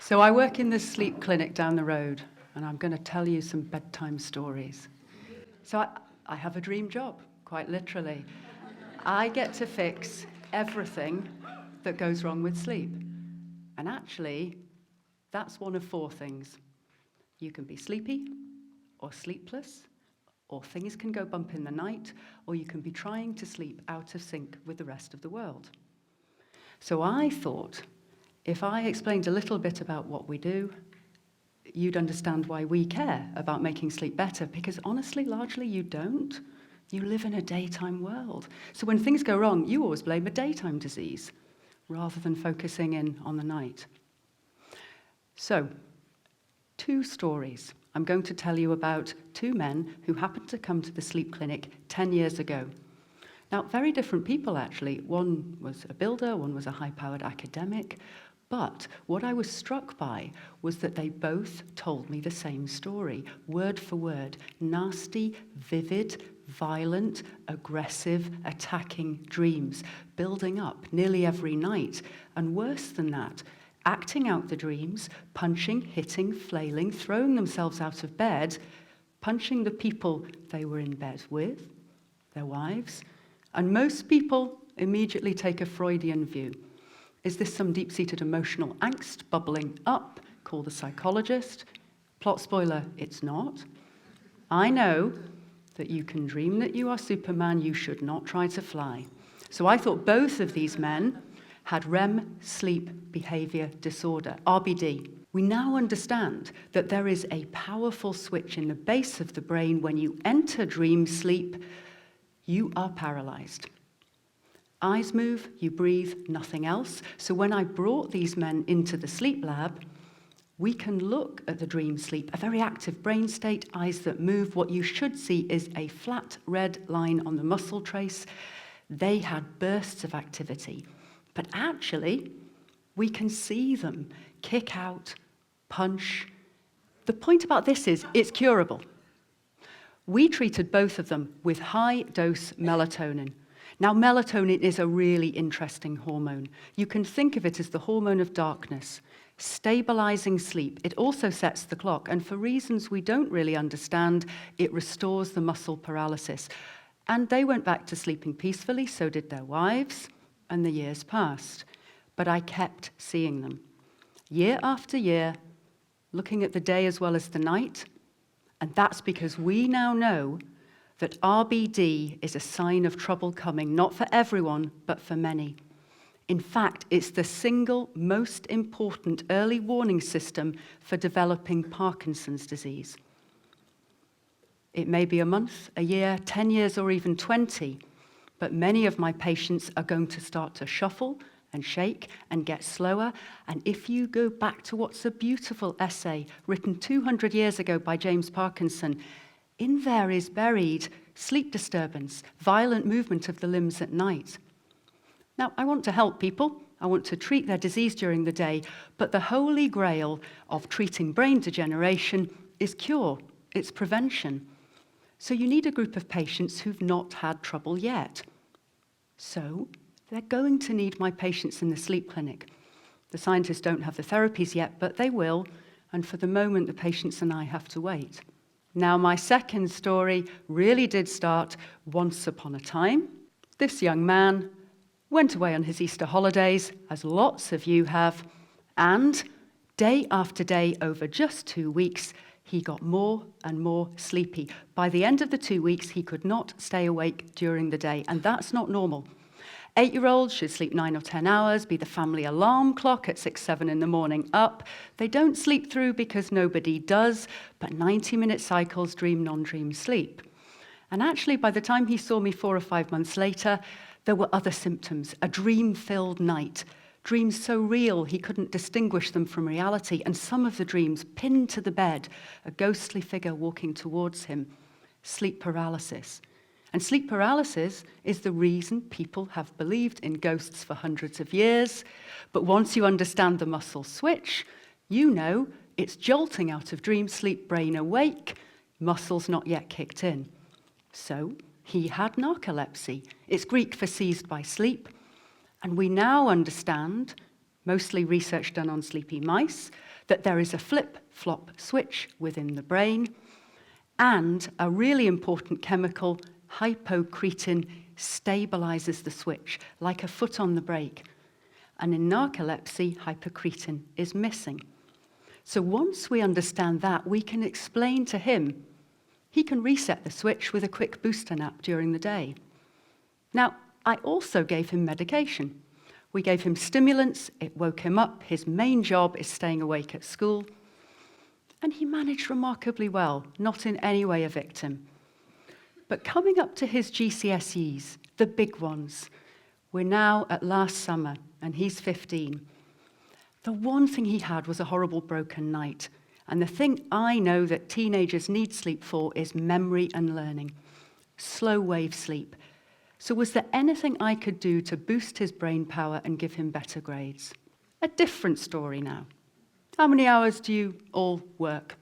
So I work in this sleep clinic down the road, and I'm going to tell you some bedtime stories. So I have a dream job, quite literally. I get to fix everything that goes wrong with sleep. And actually, that's one of four things. You can be sleepy or sleepless, or things can go bump in the night, or you can be trying to sleep out of sync with the rest of the world. So I thought, if I explained a little bit about what we do, you'd understand why we care about making sleep better, because honestly, largely you don't. You live in a daytime world. So when things go wrong, you always blame a daytime disease, rather than focusing in on the night. So, 2 stories. I'm going to tell you about 2 men who happened to come to the sleep clinic 10 years ago. Now, very different people, actually. One was a builder, one was a high-powered academic. But what I was struck by was that they both told me the same story, word for word. Nasty, vivid, violent, aggressive, attacking dreams, building up nearly every night. And worse than that, acting out the dreams, punching, hitting, flailing, throwing themselves out of bed, punching the people they were in bed with, their wives. And most people immediately take a Freudian view. Is this some deep-seated emotional angst bubbling up? Call the psychologist. Plot spoiler, it's not. I know that you can dream that you are Superman, you should not try to fly. So I thought both of these men had REM sleep behaviour disorder, RBD. We now understand that there is a powerful switch in the base of the brain. When you enter dream sleep, you are paralyzed. Eyes move, you breathe, nothing else. So when I brought these men into the sleep lab, we can look at the dream sleep, a very active brain state, eyes that move. What you should see is a flat red line on the muscle trace. They had bursts of activity. But actually, we can see them kick out, punch. The point about this is it's curable. We treated both of them with high-dose melatonin. Now, melatonin is a really interesting hormone. You can think of it as the hormone of darkness, stabilizing sleep. It also sets the clock, and for reasons we don't really understand, it restores the muscle paralysis. And they went back to sleeping peacefully, so did their wives, and the years passed. But I kept seeing them, year after year, looking at the day as well as the night, and that's because we now know that RBD is a sign of trouble coming, not for everyone, but for many. In fact, it's the single most important early warning system for developing Parkinson's disease. It may be a month, a year, 10 years, or even 20, but many of my patients are going to start to shuffle and shake and get slower. And if you go back to what's a beautiful essay written 200 years ago by James Parkinson, in there is buried sleep disturbance, violent movement of the limbs at night. Now, I want to help people. I want to treat their disease during the day, but the holy grail of treating brain degeneration is cure. It's prevention. So you need a group of patients who've not had trouble yet. So they're going to need my patients in the sleep clinic. The scientists don't have the therapies yet, but they will, and for the moment, the patients and I have to wait. Now, my second story really did start once upon a time. This young man went away on his Easter holidays, as lots of you have, and day after day over just 2 weeks, he got more and more sleepy. By the end of the 2 weeks, he could not stay awake during the day, and that's not normal. 8-year-olds should sleep 9 or 10 hours, be the family alarm clock at 6, 7 in the morning up. They don't sleep through because nobody does, but 90-minute cycles dream, non-dream sleep. And actually, by the time he saw me 4 or 5 months later, there were other symptoms, a dream-filled night, dreams so real he couldn't distinguish them from reality, and some of the dreams pinned to the bed, a ghostly figure walking towards him, sleep paralysis. And sleep paralysis is the reason people have believed in ghosts for hundreds of years. But once you understand the muscle switch, you know it's jolting out of dream sleep, brain awake, muscles not yet kicked in. So he had narcolepsy. It's Greek for seized by sleep. And we now understand mostly research done on sleepy mice, that there is a flip-flop switch within the brain, and a really important chemical, hypocretin, stabilizes the switch, like a foot on the brake. And in narcolepsy, hypocretin is missing. So once we understand that, we can explain to him, he can reset the switch with a quick booster nap during the day. Now, I also gave him medication. We gave him stimulants, it woke him up, his main job is staying awake at school, and he managed remarkably well, not in any way a victim. But coming up to his GCSEs, the big ones, we're now at last summer, and he's 15. The one thing he had was a horrible broken night, and the thing I know that teenagers need sleep for is memory and learning, slow wave sleep. So was there anything I could do to boost his brain power and give him better grades? A different story now. How many hours do you all work?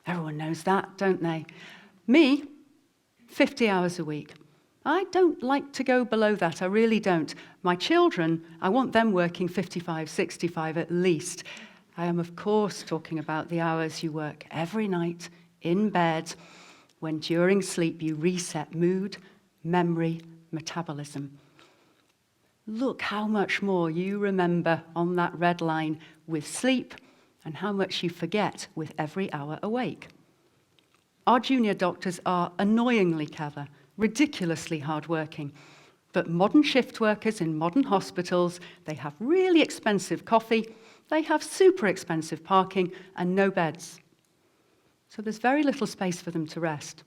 Everyone knows that, don't they? Me, 50 hours a week. I don't like to go below that, I really don't. My children, I want them working 55, 65 at least. I am, of course, talking about the hours you work every night, in bed, when during sleep you reset mood, memory, metabolism. Look how much more you remember on that red line with sleep and how much you forget with every hour awake. Our junior doctors are annoyingly clever, ridiculously hardworking, but modern shift workers in modern hospitals, they have really expensive coffee, they have super expensive parking and no beds. So there's very little space for them to rest.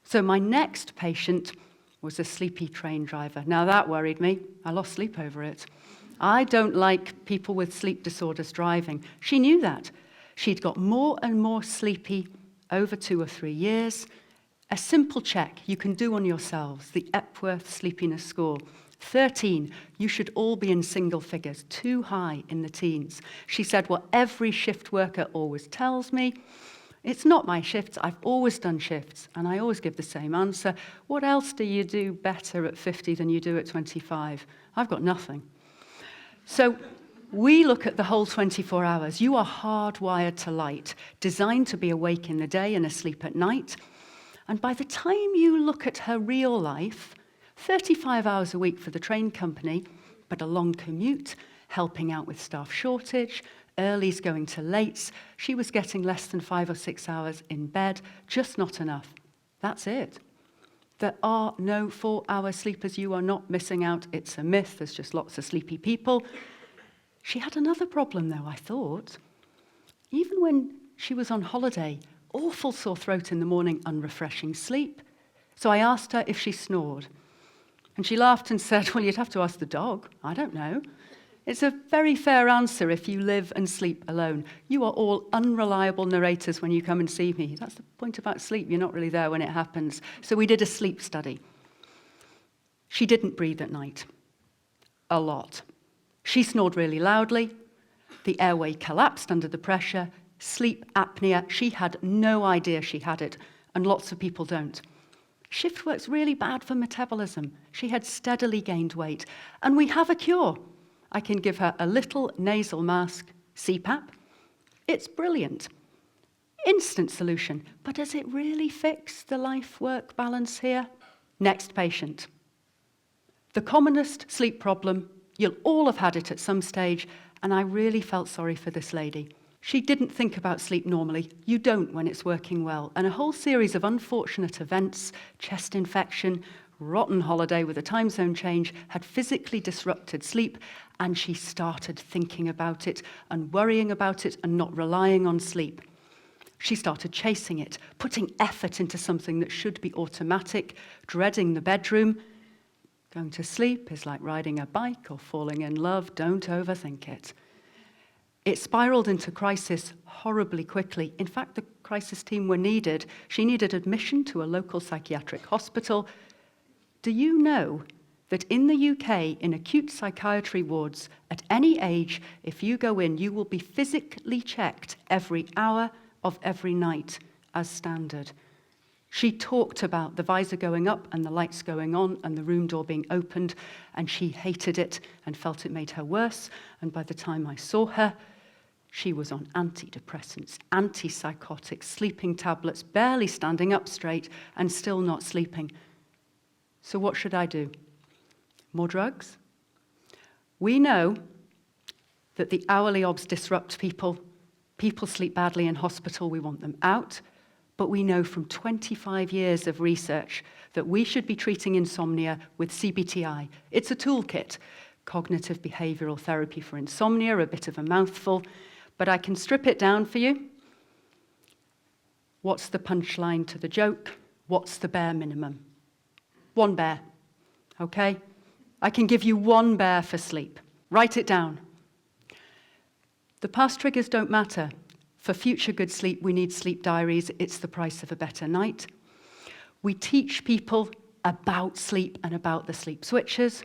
So my next patient was a sleepy train driver. Now that worried me. I lost sleep over it. I don't like people with sleep disorders driving. She knew that. She'd got more and more sleepy over 2 or 3 years. A simple check you can do on yourselves, the Epworth Sleepiness Score. 13, you should all be in single figures, too high in the teens. She said what every shift worker always tells me. It's not my shifts, I've always done shifts, and I always give the same answer. What else do you do better at 50 than you do at 25? I've got nothing. So we look at the whole 24 hours. You are hardwired to light, designed to be awake in the day and asleep at night. And by the time you look at her real life, 35 hours a week for the train company, but a long commute, helping out with staff shortage, earlies going to lates, she was getting less than 5 or 6 hours in bed, just not enough. That's it. There are no 4-hour sleepers. You are not missing out. It's a myth. There's just lots of sleepy people. She had another problem, though, I thought. Even when she was on holiday, awful sore throat in the morning, unrefreshing sleep. So I asked her if she snored. And she laughed and said, well, you'd have to ask the dog. I don't know. It's a very fair answer if you live and sleep alone. You are all unreliable narrators when you come and see me. That's the point about sleep. You're not really there when it happens. So we did a sleep study. She didn't breathe at night. A lot. She snored really loudly. The airway collapsed under the pressure. Sleep apnea. She had no idea she had it, and lots of people don't. Shift work's really bad for metabolism. She had steadily gained weight, and we have a cure. I can give her a little nasal mask, CPAP. It's brilliant. Instant solution. But does it really fix the life-work balance here? Next patient. The commonest sleep problem, you'll all have had it at some stage, and I really felt sorry for this lady. She didn't think about sleep normally. You don't when it's working well. And a whole series of unfortunate events, chest infection, rotten holiday with a time zone change, had physically disrupted sleep, and she started thinking about it and worrying about it and not relying on sleep. She started chasing it, putting effort into something that should be automatic, dreading the bedroom. Going to sleep is like riding a bike or falling in love. Don't overthink it. It spiraled into crisis horribly quickly. In fact, the crisis team were needed. She needed admission to a local psychiatric hospital. Do you know that in the UK, in acute psychiatry wards, at any age, if you go in, you will be physically checked every hour of every night as standard? She talked about the visor going up and the lights going on and the room door being opened, and she hated it and felt it made her worse. And by the time I saw her, she was on antidepressants, antipsychotics, sleeping tablets, barely standing up straight and still not sleeping. So what should I do? More drugs? We know that the hourly obs disrupt people. People sleep badly in hospital, we want them out. But we know from 25 years of research that we should be treating insomnia with CBTI. It's a toolkit, cognitive behavioral therapy for insomnia, a bit of a mouthful, but I can strip it down for you. What's the punchline to the joke? What's the bare minimum? 1 bear, okay? I can give you 1 bear for sleep. Write it down. The past triggers don't matter. For future good sleep, we need sleep diaries. It's the price of a better night. We teach people about sleep and about the sleep switches.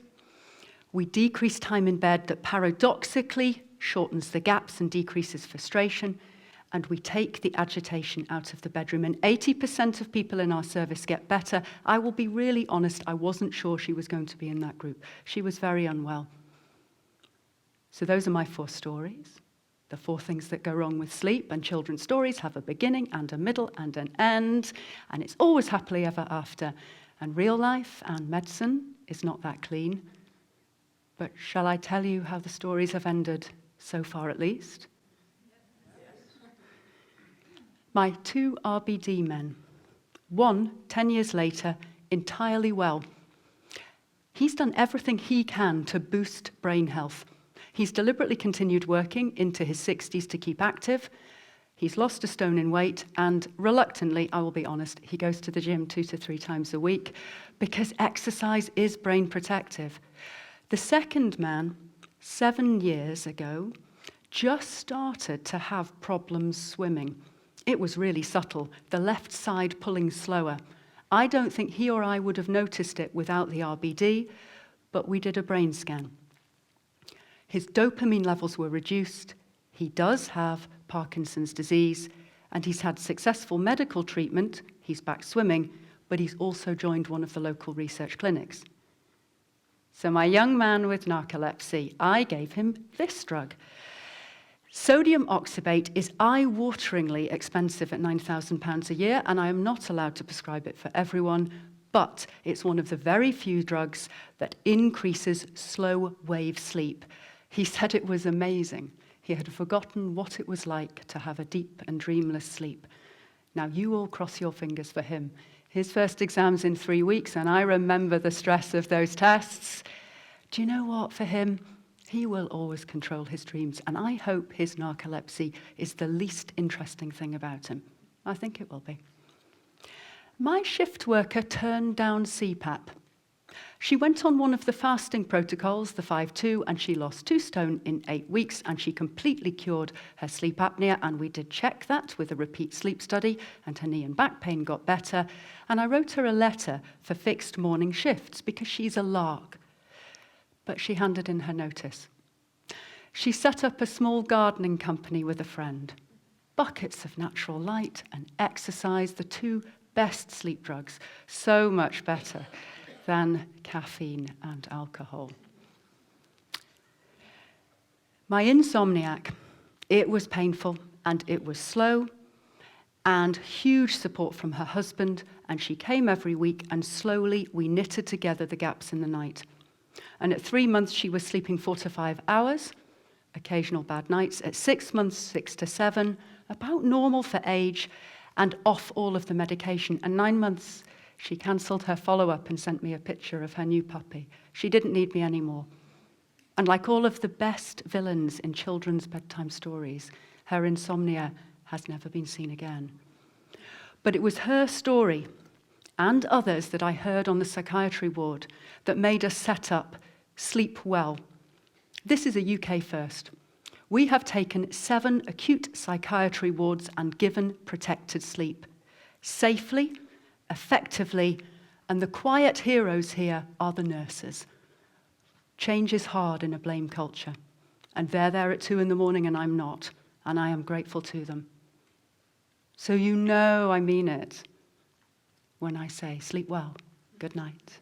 We decrease time in bed that paradoxically shortens the gaps and decreases frustration. And we take the agitation out of the bedroom. And 80% of people in our service get better. I will be really honest, I wasn't sure she was going to be in that group. She was very unwell. So those are my 4 stories. The 4 things that go wrong with sleep, and children's stories have a beginning and a middle and an end, and it's always happily ever after. And real life and medicine is not that clean. But shall I tell you how the stories have ended, so far at least? Yes. My 2 RBD men, one 10 years later, entirely well. He's done everything he can to boost brain health. He's deliberately continued working into his 60s to keep active. He's lost a stone in weight, and reluctantly, I will be honest, he goes to the gym 2 to 3 times a week because exercise is brain protective. The second man, 7 years ago, just started to have problems swimming. It was really subtle, the left side pulling slower. I don't think he or I would have noticed it without the RBD, but we did a brain scan. His dopamine levels were reduced. He does have Parkinson's disease, and he's had successful medical treatment. He's back swimming, but he's also joined one of the local research clinics. So my young man with narcolepsy, I gave him this drug. Sodium oxybate is eye-wateringly expensive at £9,000 a year, and I am not allowed to prescribe it for everyone, but it's one of the very few drugs that increases slow-wave sleep. He said it was amazing. He had forgotten what it was like to have a deep and dreamless sleep. Now, you all cross your fingers for him. His first exam's in 3 weeks, and I remember the stress of those tests. Do you know what? For him, he will always control his dreams, and I hope his narcolepsy is the least interesting thing about him. I think it will be. My shift worker turned down CPAP. She went on one of the fasting protocols, the 5-2, and she lost 2 stone in 8 weeks, and she completely cured her sleep apnea, and we did check that with a repeat sleep study, and her knee and back pain got better. And I wrote her a letter for fixed morning shifts because she's a lark. But she handed in her notice. She set up a small gardening company with a friend. Buckets of natural light and exercise, the 2 best sleep drugs, so much better than caffeine and alcohol. My insomniac, it was painful and it was slow, and huge support from her husband, and she came every week, and slowly we knitted together the gaps in the night. And at 3 months she was sleeping 4 to 5 hours, occasional bad nights. At 6 months, 6 to 7, about normal for age, and off all of the medication. And 9 months, she cancelled her follow-up and sent me a picture of her new puppy. She didn't need me anymore. And like all of the best villains in children's bedtime stories, her insomnia has never been seen again. But it was her story and others that I heard on the psychiatry ward that made us set up Sleep Well. This is a UK first. We have taken 7 acute psychiatry wards and given protected sleep safely, effectively, and the quiet heroes here are the nurses. Change is hard in a blame culture, and they're there at 2 a.m. and I'm not, and I am grateful to them. So you know I mean it. when I say sleep well, good night.